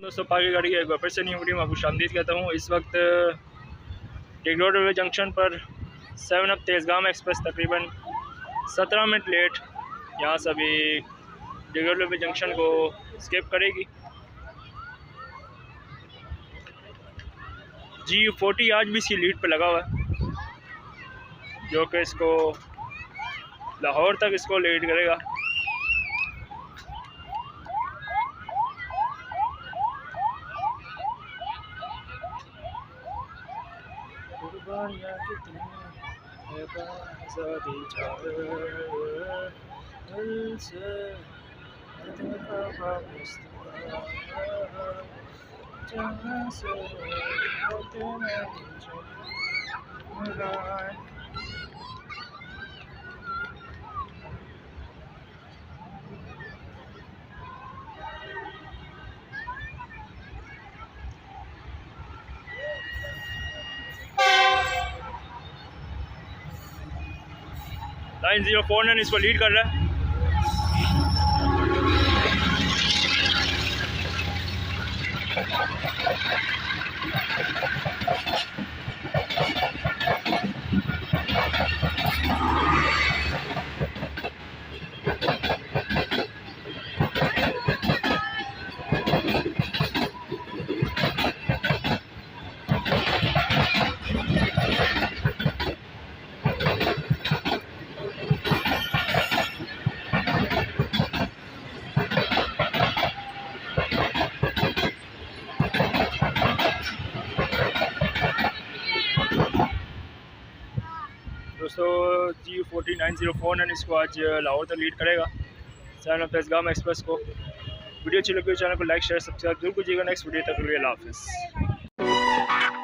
दोस्तों पाकि गाड़ी की एक बार फिर से न्यू वीडियो में आपको खुशामदीद कहता हूँ। इस वक्त टिंग रोड रेलवे जंक्शन पर 7 अप तेज़गाम एक्सप्रेस तकरीबन 17 मिनट लेट यहाँ से अभी टिंग रोड रेलवे जंक्शन को स्किप करेगी। G40 आज भी इसकी लीड पे लगा हुआ है, जो कि इसको लाहौर तक इसको लीड करेगा। लाइन 049 इसको लीड कर रहा है। दोस्तों G40 904 इसको आज लाहौर तक लीड करेगा 7 अप तेज़गाम एक्सप्रेस को। वीडियो अच्छी लगी तो चैनल को लाइक शेयर सब्सक्राइब जरूर कीजिएगा। नेक्स्ट वीडियो तक के लिए अल्लाह हाफ़िज़।